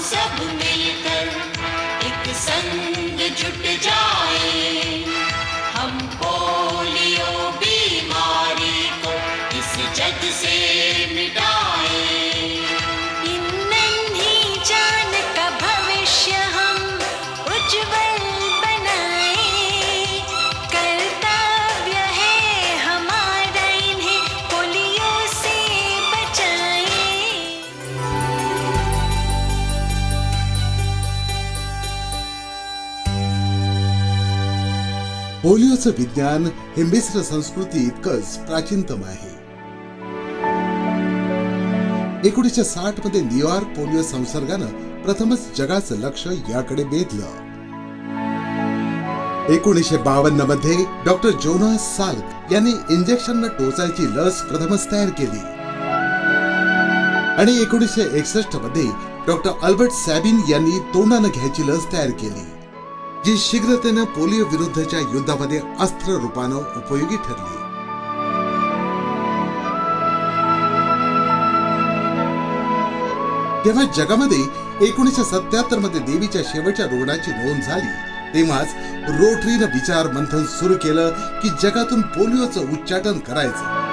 सब मिलकर एक संग जुट जाए, हम पोलियो बीमारी को इस जग से मिटाए। इन नन्ही जान का भविष्य हम उज्जवल बनाए, कर्तव्य है हमारा इन्हें पोलियो से बचाए। पोलिओचं विज्ञान हे मिश्र संस्कृती इतकंच प्राचीनतम आहे. 1960 मध्ये न्यूयॉर्क पोलिओ संसर्गानं प्रथमच जगाचं लक्ष याकडे वेधलं. 1952 मध्ये डॉक्टर जोनास साल्क यांनी इंजेक्शन टोचायची लस प्रथमच तयार केली आणि 1961 मध्ये डॉक्टर अल्बर्ट सॅबिन यांनी तोंडानं घ्यायची लस तयार केली, जी शीघ्रतेनं पोलिओ विरुद्धच्या युद्धामध्ये अस्त्र रूपानं उपयोगी ठरली. तेव्हा जगामध्ये 1977 मध्ये देवीच्या शेवटच्या रुग्णाची नोंद झाली. तेव्हाच रोटरीनं विचार मंथन सुरू केलं की जगातून पोलिओचं उच्चाटन करायचं.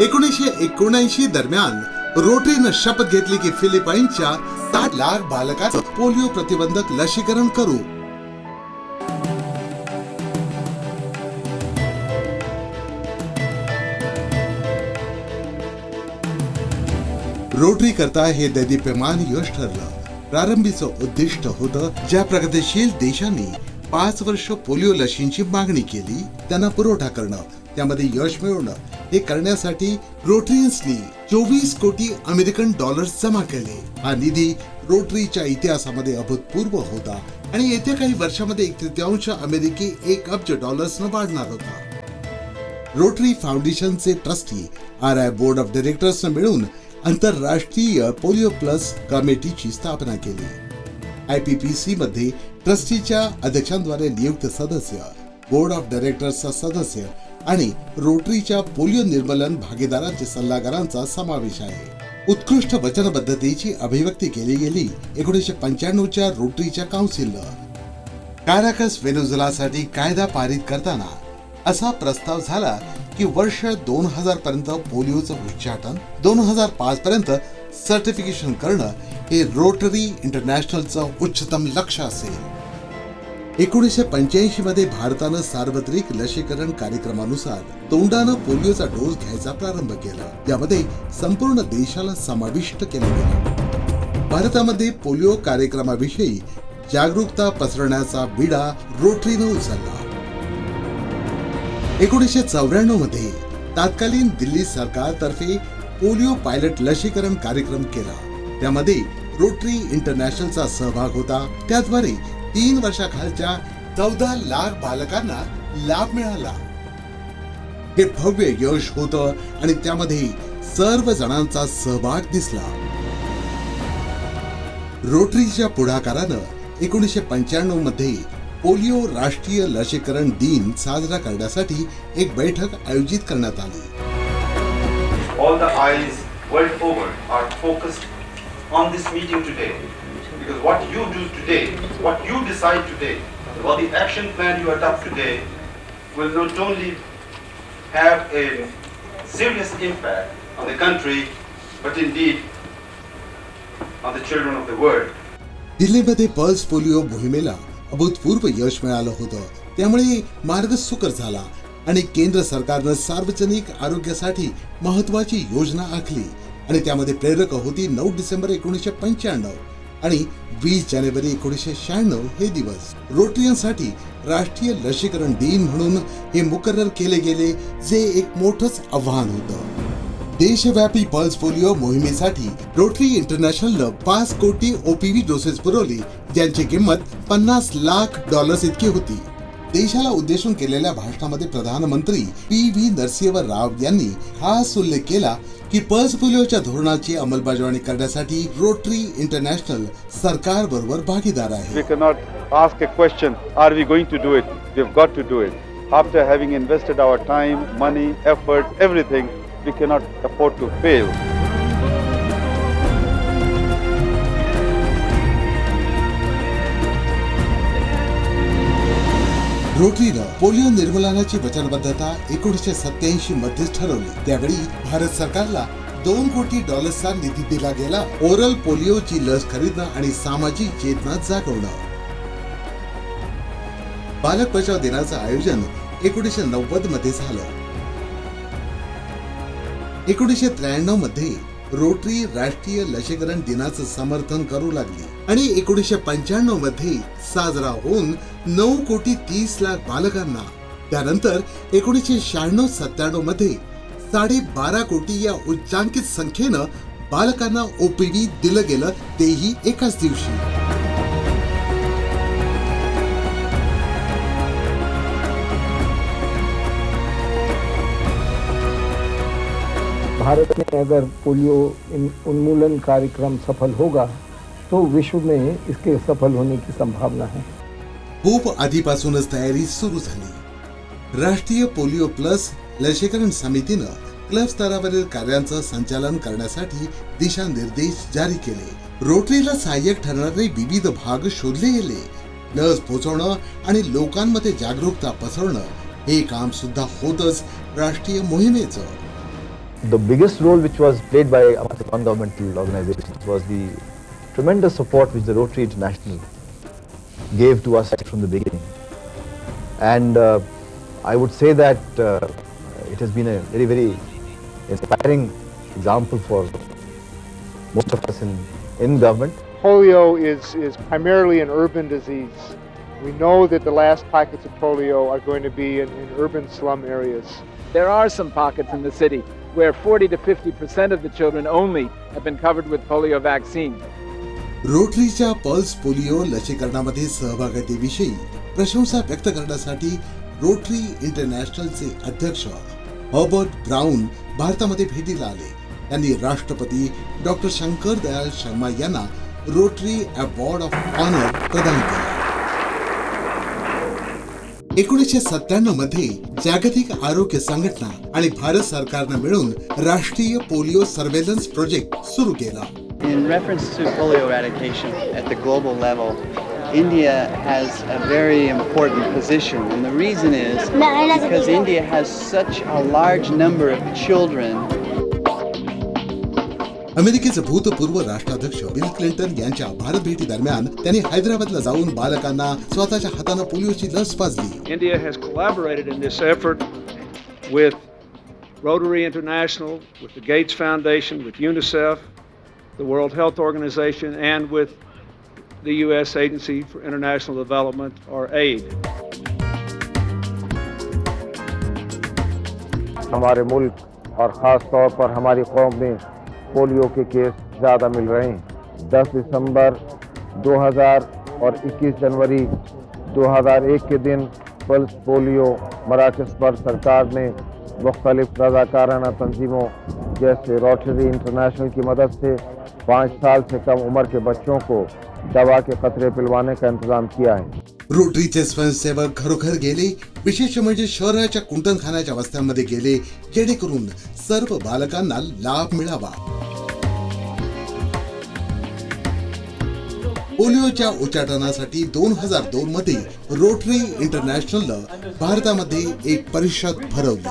(1979) दरम्यान रोटरीनं शपथ घेतली की फिलिपाईन्सच्या 7 लाख बालकांचं पोलिओ प्रतिबंधक लसीकरण करू. रोटरी करता हे दैदिप्यमान यश ठरलं. प्रारंभीचं उद्दिष्ट होतं ज्या प्रगतीशील देशांनी 5 वर्ष पोलिओ लशींची मागणी केली त्यांना पुरवठा करणं, त्यामध्ये यश मिळवणं. हे करण्यासाठी रोटरीयन्सनी 24 कोटी अमेरिकन डॉलर्स जमा केले. हा निधी रोटरीच्या इतिहासामध्ये अभूतपूर्व होता आणि येत्या काही वर्षामध्ये 1/3 अमेरिकी $1 अब्ज वाढणार होता. रोटरी फाउंडेशनचे ट्रस्टी RI बोर्ड ऑफ डायरेक्टर्सनं मिळून आंतरराष्ट्रीय PolioPlus कमिटीची स्थापना केली. IPPC मध्ये ट्रस्टीच्या अध्यक्षांद्वारे नियुक्त सदस्य, बोर्ड ऑफ डायरेक्टर्सचा सदस्य आणि रोटरीच्या पोलिओ निर्मूलन भागीदारांच्या सल्लागारांचा समावेश आहे. उत्कृष्ट वचनबद्धतेची अभिव्यक्ती केली गेली. 1995च्या रोटरीच्या काउन्सिलनं काराकस व्हेनेझुएलासाठी कायदा पारित करताना असा प्रस्ताव झाला की वर्ष 2000 पर्यंत पोलिओचं उच्चाटन, 2005 पर्यंत सर्टिफिकेशन करणं हे रोटरी इंटरनॅशनलचं उच्चतम लक्ष्य असेल. 1985 मध्ये भारतानं सार्वत्रिक लसीकरण कार्यक्रमानुसार तोंडानं पोलिओचा डोस घ्यायचा प्रारंभ केला. यामध्ये संपूर्ण देशाला समाविष्ट केलं गेलं. भारतामध्ये पोलिओ कार्यक्रमाविषयी जागरूकता पसरवण्याचा विडा रोटरीनं उचलला. 1994 मध्ये तत्कालीन दिल्ली सरकारतर्फे पोलिओ पायलट लसीकरण कार्यक्रम केला. त्यामध्ये रोटरी इंटरनॅशनलचा सहभाग होता. त्याद्वारे 3 वर्षाखालच्या 14 लाख बालकांना लाभ मिळाला. हे भव्य यश होतं आणि त्यामध्ये सर्व जणांचा सहभाग दिसला. रोटरीच्या पुढाकारानं 1995 मध्ये पोलिओ राष्ट्रीय लसीकरण दिन साजरा करण्यासाठी एक बैठक आयोजित करण्यात आली. All the eyes world over are focused on this meeting today, because what you do today, what you decide today, what the action plan you adopt today will not only have a serious impact on the country, but indeed on the children of the world. दिल्लीमध्ये pulse polio मोहिमेला अभूतपूर्व यश मिळालं होतं. त्यामुळे मार्ग सुकर झाला आणि केंद्र सरकारनं सार्वजनिक आरोग्यासाठी महत्वाची योजना आखली आणि त्यामध्ये प्रेरक होती 9 डिसेंबर 1995 आणि 20 जानेवारी 1996 हे दिवस. रोटरीयनसाठी राष्ट्रीय लसीकरण दिन म्हणून हे मुकर्रर केले गेले, जे एक मोठंच आव्हान होतं. देशव्यापी पल्स पोलिओ मोहिमेसाठी रोटरी इंटरनॅशनलनं 5 कोटी OPV डोसेस पुरवले, ज्यांची किंमत $50 लाख इतकी होती. देशाला उद्देशून केलेल्या भाषणामध्ये प्रधानमंत्री PV नरसिंह राव यांनी खास उल्लेख केला की पल्स पोलिओच्या धोरणाची अंमलबजावणी करण्यासाठी रोटरी इंटरनॅशनल सरकारबरोबर भागीदार आहे. We cannot ask a question, are we going to do it? We have got to do it. After having invested our time, money, effort, everything, we cannot afford to fail. रोटरीनं polio निर्मूलनाची वचनबद्धता 1987 मध्येच ठरवली. त्यावेळी भारत सरकारला $2 कोटी निधी दिला गेला. ओरल पोलिओची लस खरीदणं आणि सामाजिक चेतना जागवणं. बालक बचाव दिनाचं आयोजन 1990 मध्ये झालं. 1993 मध्ये रोटरी राष्ट्रीय लसीकरण दिनाचं समर्थन करू लागली आणि 1995 मध्ये साजरा होऊन 9,30,00,000 बालकांना, त्यानंतर 1996-97 मध्ये 12.5 कोटी या उच्चांकित संख्येनं बालकांना ओपीडी दिलं गेलं, तेही एकाच दिवशी. भारत में अगर पोलियो उन्मूलन कार्यक्रम सफल होगा तो विश्व में इसके सफल होने की संभावना है. खूप आधीपासूनच तयारी सुरू झाली. राष्ट्रीय पोलिओ प्लस लसीकरण समितीनं क्लब स्तरावरील कार्यांचं संचालन करण्यासाठी दिशानिर्देश जारी केले. रोटरीला सहाय्यक ठरणारे विविध भाग शोधले गेले. लस पोहोचवणं आणि लोकांमध्ये जागरूकता पसरवणं हे काम सुद्धा होतच राष्ट्रीय मोहिमेचं. The biggest role which was played by non-governmental organizations was the tremendous support which the Rotary International gave to us from the beginning. And I would say that it has been a very, very inspiring example for most of us in government. Polio is primarily an urban disease. We know that the last pockets of polio are going to be in urban slum areas. There are some pockets in the city where 40 to 50% of the children only have been covered with polio vaccine. रोटरीच्या pulse polio लसीकरणामध्ये सहभागितेविषयी प्रशंसा व्यक्त करण्यासाठी rotary इंटरनॅशनलचे अध्यक्ष Herbert brown भारतामध्ये भेटीला आले. त्यांनी राष्ट्रपती डॉक्टर शंकर दयाल शर्मा यांना रोटरी अवॉर्ड ऑफ ऑनर प्रदान केला. 1997 मध्ये जागतिक आरोग्य संघटना आणि भारत सरकारनं मिळून राष्ट्रीय पोलिओ सर्वेलन्स प्रोजेक्ट सुरू केला. In reference to polio eradication at the global level, India has a very important position, and the reason is because India has such a large number of children. अमेरिकेचे भूतपूर्व राष्ट्राध्यक्ष bill Clinton यांच्या भारत भेटी दरम्यान त्यांनी हैदराबादला जाऊन बालकांना स्वतःच्या हाताने पोलिओची लस पाजली. India has collaborated in this effort with Rotary International, with the Gates Foundation, with UNICEF, the World Health Organization, and with the U.S. Agency for International Development, or AID. हमारे मुल्क और ख़ास तौर पर हमारी कौम में पोलियो के केस ज़्यादा मिल रहे हैं. 10 दिसंबर 2000 और 21 जनवरी 2001 के दिन पल्स पोलियो मराकज़ पर सरकार ने मुख्तलिफ रज़ाकाराना तंजीमों जैसे रोटरी इंटरनेशनल की मदद से 5 साल से कम उम्र के बच्चों को दवा के कतरे पिलवाने का इंतजाम किया है. रोटरीचे स्वयंसेवक घरोघर गेले. विशेष म्हणजे शहराच्या कुंटणखान्याच्या वस्त्यांमध्ये गेले, जेणेकरून सर्व बालकांना लाभ मिळावा. पोलिओच्या उच्चाटनासाठी 2002 मध्ये रोटरी इंटरनॅशनलनं भारतामध्ये एक परिषद भरवली.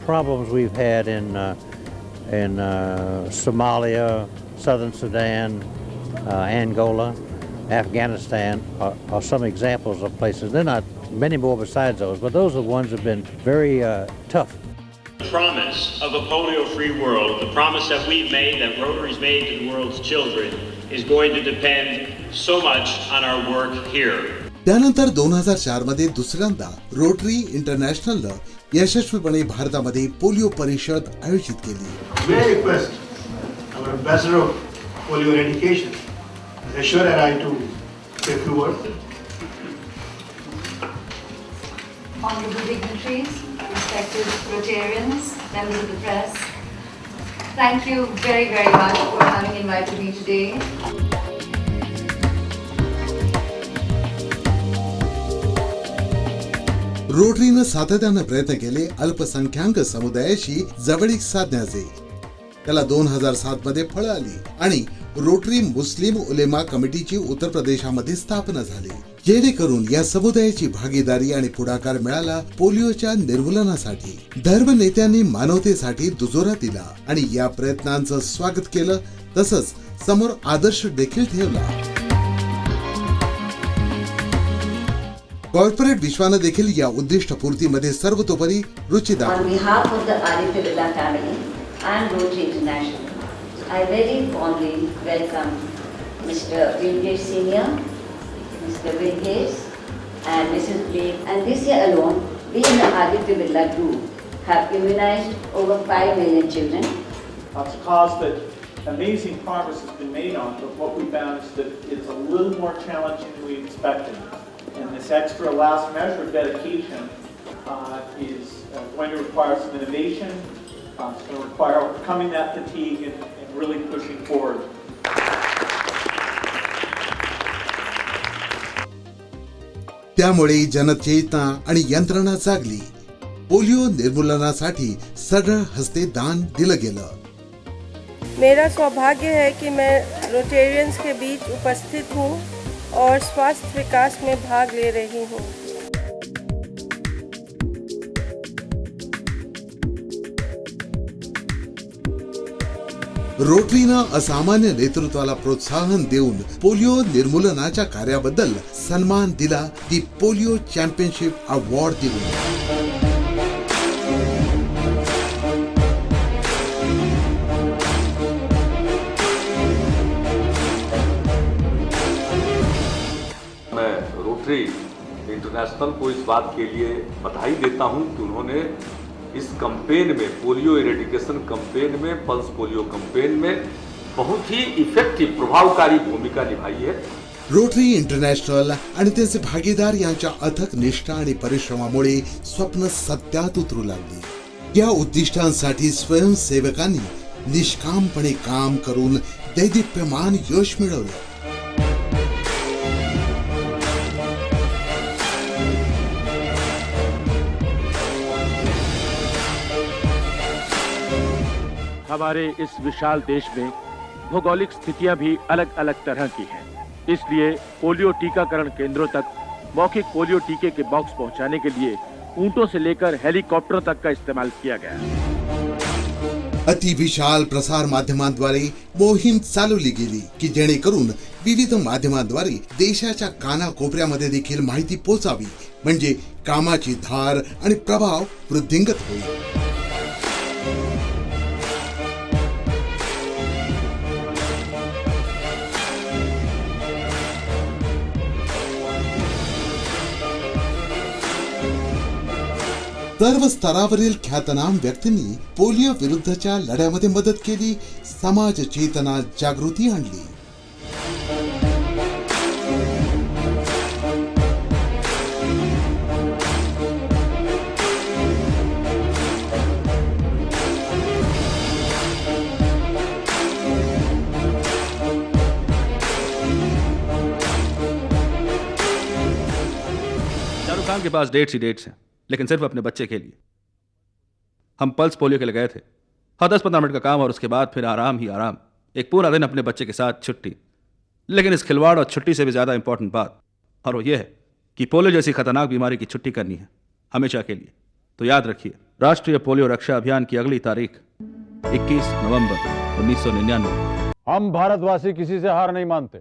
Problems we've had in Somalia, Southern Sudan, Angola, Afghanistan are some examples of places. There are not many more besides those, but those are the ones that have been very tough. The promise of a polio-free world, the promise that we've made, that Rotary's made to the world's children, is going to depend so much on our work here. त्यानंतर 2004 मध्ये दुसऱ्यांदा rotary इंटरनॅशनलनं यशस्वीपणे भारतामध्ये polio परिषद आयोजित केली. May I request our ambassador of polio eradication, Schon and I, to say a few words. Honorable dignitaries, respected Rotarians, members of the press, thank you very, very much for having invited me today. रोटरीनं सातत्यानं प्रयत्न केले अल्पसंख्याक समुदायाशी जवळीक साधण्याचे. त्याला 2007 मध्ये फळ आली आणि रोटरी मुस्लिम उलेमा कमिटीची उत्तर प्रदेशामध्ये स्थापना झाली, जेणेकरून या समुदायाची भागीदारी आणि पुढाकार मिळाला पोलिओच्या निर्मूलनासाठी. धर्म नेत्यांनी मानवतेसाठी दुजोरा दिला आणि या प्रयत्नांचं स्वागत केलं, तसंच समोर आदर्श देखील ठेवला. कॉर्पोरेट विश्वानं देखील या उद्दिष्टपूर्तीमध्ये सर्वतोपरी रुची दाखवली. and Rotary International, I very fondly welcome Mr. Bill Gates Senior, Mr. Bill Gates and Mrs. Blake. And this year alone, we in the Aditya Birla Group have immunized over 5 million children. It's a cause that amazing progress has been made on, but what we found is that it's a little more challenging than we expected. And this extra last measure of dedication is going to require some innovation. It's going to require overcoming that fatigue and really pushing forward. त्यामुळे जनचेतना आणि यंत्रणा जागली. Polio निर्मूलनासाठी सरळ हस्ते दान दिलं गेलं. मेरा सौभाग्य है कि मैं रोटेरियंस के बीच उपस्थित हूँ और स्वास्थ्य विकास में भाग ले रही हूँ. रोटरीनं असामान्य नेतृत्वाला प्रोत्साहन देऊन पोलिओ निर्मूलनाच्या कार्याबद्दल सन्मान दिला, दी पोलिओ चॅम्पियनशिप अवॉर्ड देऊन. मैं रोटरी इंटरनेशनल को इस बात के लिए बधाई देता हूं कि उन्होंने इस कंपेन में, पोलियो इरेडिकेशन कंपेन में, पल्स पोलियो कंपेन में बहुत ही इफेक्टिव्ह, प्रभावकारी भूमिका निभाई है. रोटरी इंटरनॅशनल आणि त्यांचे भागीदार यांच्या अथक निष्ठा आणि परिश्रमामुळे स्वप्न सत्यात उतरू लागली. या उद्दिष्टांसाठी स्वयंसेवकांनी निष्कामपणे काम करून दैदिप्यमान यश मिळवलं. हमारे इस विशाल देश में भौगोलिक स्थितियां भी अलग अलग तरह की हैं, इसलिए पोलियो टीकाकरण केंद्रों तक मौखिक पोलियो टीके के बॉक्स पहुंचाने के लिए ऊंटों से लेकर हेलीकॉप्टरों तक का इस्तेमाल किया गया. अतिविशाल प्रसार माध्यमांद्वारे मोहीम चालवली गेली की जेणेकरून विविध माध्यमांद्वारे देशाच्या कानाकोपऱ्यामध्ये देखील माहिती पोहोचावी, म्हणजे कामाची धार आणि प्रभाव वृद्धिंगत होईल. सर्व स्तरावरील ख्यातनाम व्यक्तींनी पोलिओ विरुद्धच्या लढ्यामध्ये मदत केली, समाज चेतना जागृती आणली. शाहरुख खान के पास डेट्स ही डेट्स हैं, लेकिन सिर्फ अपने बच्चे के लिए. हम पल्स पोलियो के लिए गए थे. हाँ, 10-15 मिनट का काम और उसके बाद फिर आराम ही आराम. एक पूरा दिन अपने बच्चे के साथ छुट्टी. लेकिन इस खिलवाड़ और छुट्टी से भी ज़्यादा इंपॉर्टेंट बात, और वो ये है कि पोलियो जैसी खतरनाक बीमारी की छुट्टी करनी है हमेशा के लिए. तो याद रखिए, राष्ट्रीय पोलियो रक्षा अभियान की अगली तारीख 21 नवंबर 1999. हम भारतवासी किसी से हार नहीं मानते.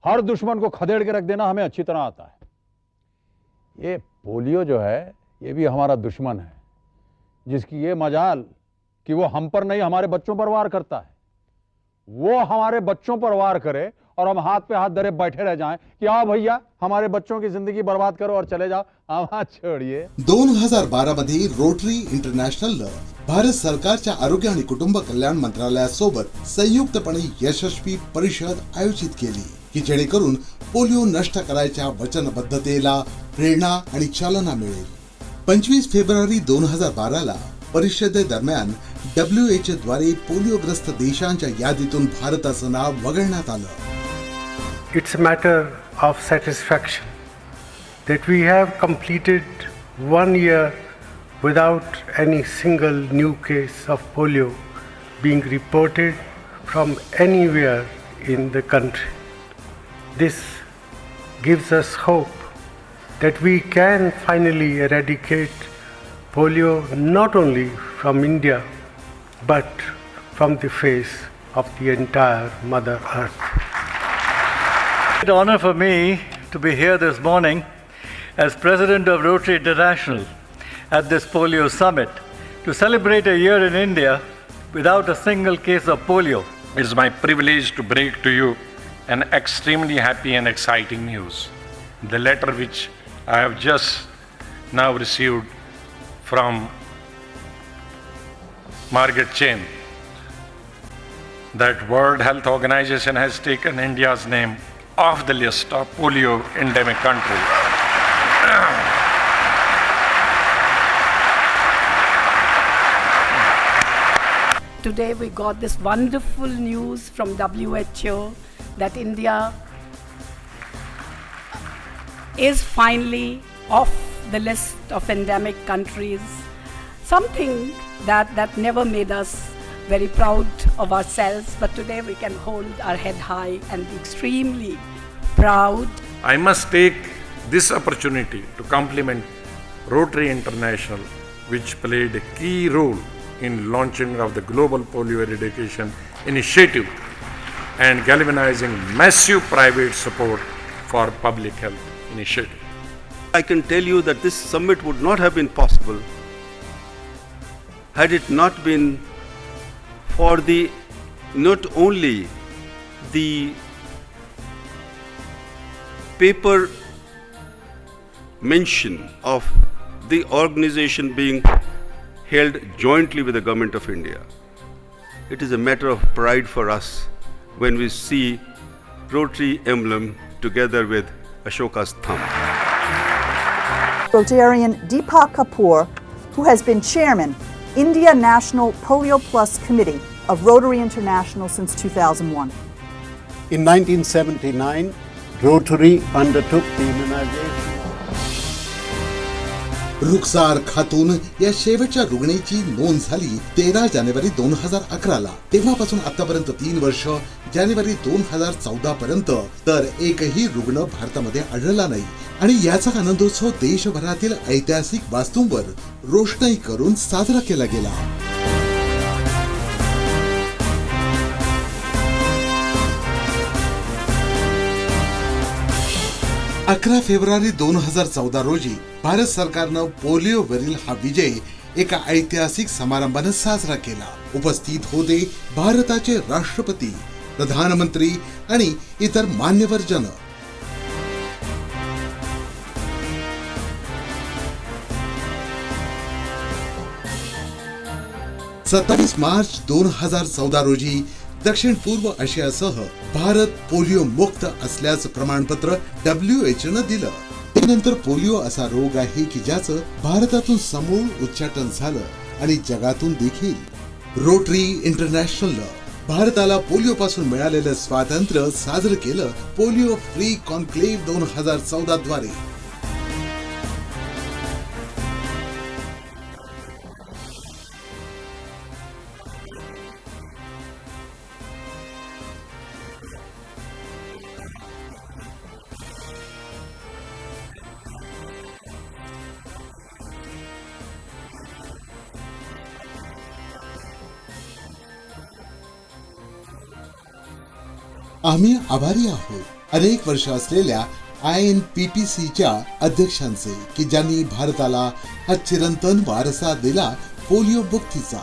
हर दुश्मन को खदेड़ के रख देना हमें अच्छी तरह आता है. ये पोलियो जो है ये भी हमारा दुश्मन है, जिसकी ये मजाल कि वो हम पर नहीं हमारे बच्चों पर वार करता है. वो हमारे बच्चों पर वार करे और हम हाथ पे हाथ धरे बैठे रह जाएं कि आओ भैया हमारे बच्चों की जिंदगी बर्बाद करो और चले जाओ, आवाज छोड़िए. 2012 मध्ये रोटरी इंटरनॅशनलनं भारत सरकारच्या आरोग्य आणि कुटुंब कल्याण मंत्रालयासोबत संयुक्तपणे यशस्वी परिषद आयोजित केली की जेणेकरून पोलिओ नष्ट करायच्या वचनबद्धतेला प्रेरणा आणि चालना मिळेल. 25 फेब्रुवारी 2012ला परिषदेदरम्यान WHO द्वारे पोलिओग्रस्त देशांच्या यादीतून भारताचं नाव वगळण्यात आलं. It's a matter of satisfaction that we have completed 1 year without any single new case of polio being reported from anywhere in the country. This gives us hope that we can finally eradicate polio not only from India but from the face of the entire Mother Earth. It's an honor for me to be here this morning as President of Rotary International at this polio summit to celebrate a year in India without a single case of polio. It is my privilege to bring to you an extremely happy and exciting news. The letter which I have just now received from Margaret Chan, that World Health Organization has taken India's name off the list of polio endemic countries. Today we got this wonderful news from WHO that India is finally off the list of endemic countries, something that never made us very proud of ourselves, but today we can hold our head high and be extremely proud. I must take this opportunity to compliment Rotary International, which played a key role in launching of the Global Polio Eradication Initiative and galvanizing massive private support for public health initiative. I can tell you that this summit would not have been possible had it not been for not only the paper mention of the organization being held jointly with the Government of India. It is a matter of pride for us when we see Rotary emblem together with Ashoka's thumb. Rotarian Deepak Kapoor, who has been chairman, India National PolioPlus Committee of Rotary International since 2001. In 1979, Rotary undertook the immunization. रुखसार खातून या शेवटच्या रुग्णीची नोंद झाली 13 जानेवारी 2011 तेव्हापासून आतापर्यंत 3 वर्ष जानेवारी 2014 पर्यंत तर एकही रुग्ण भारतामध्ये आढळला नाही आणि याचा आनंदोत्सव देशभरातील ऐतिहासिक वास्तूंवर रोषणाई करून साजरा केला गेला. 11 फेब्रुवारी 2014 रोजी भारत सरकारनं पोलिओवरील हा विजय एका ऐतिहासिक समारंभाने साजरा केला. उपस्थित होते भारताचे राष्ट्रपती, प्रधानमंत्री आणि इतर मान्यवर जन. मार्च 2014 रोजी दक्षिण पूर्व आशियासह भारत पोलिओ मुक्त असल्याचं प्रमाणपत्र WHO ने दिलं. त्यानंतर पोलिओ असा रोग आहे की ज्याचं भारतातून समूळ उच्चाटन झालं आणि जगातून देखील. रोटरी इंटरनॅशनलनं भारताला पोलिओ पासून मिळालेलं स्वातंत्र्य साजरं केलं पोलिओ फ्री कॉन्क्लेव्ह 2014 द्वारे. आम्ही आभारी आहोत अनेक वर्ष असलेल्या INPPCच्या अध्यक्षांचे की ज्यांनी भारताला हा चिरंतन वारसा दिला पोलिओ मुक्तीचा.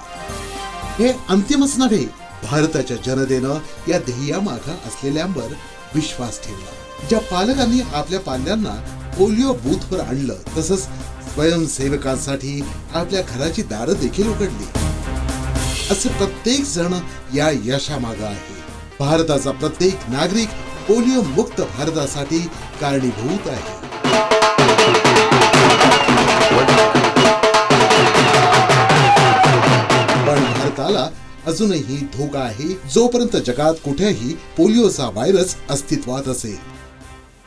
हे अंतिमच नव्हे, भारताच्या जनतेनं या ध्येयामागे असलेल्यांवर विश्वास ठेवला. ज्या पालकांनी आपल्या पाल्यांना पोलिओ बूथवर आणलं तसंच स्वयंसेवकांसाठी आपल्या घराची दारं देखील उघडली. असे प्रत्येक जण या यशामागे आहे. भारताचा प्रत्येक नागरिक पोलिओ मुक्त भारतासाठी कारणीभूत आहे. पण भारताला अजूनही धोका आहे जोपर्यंत जगात कुठेही पोलिओचा व्हायरस अस्तित्वात असेल.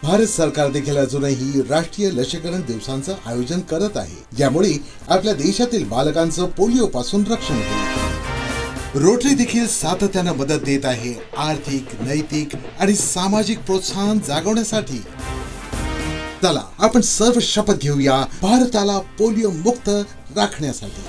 भारत सरकार देखील अजूनही राष्ट्रीय लसीकरण दिवसांचं आयोजन करत आहे, ज्यामुळे आपल्या देशातील बालकांचं पोलिओ पासून रक्षण होईल। रोटरी देखील सातत्यानं मदत देत आहे आर्थिक, नैतिक आणि सामाजिक प्रोत्साहन जागवण्यासाठी। चला आपण सर्व शपथ घेऊया भारताला पोलिओ मुक्त राखण्यासाठी।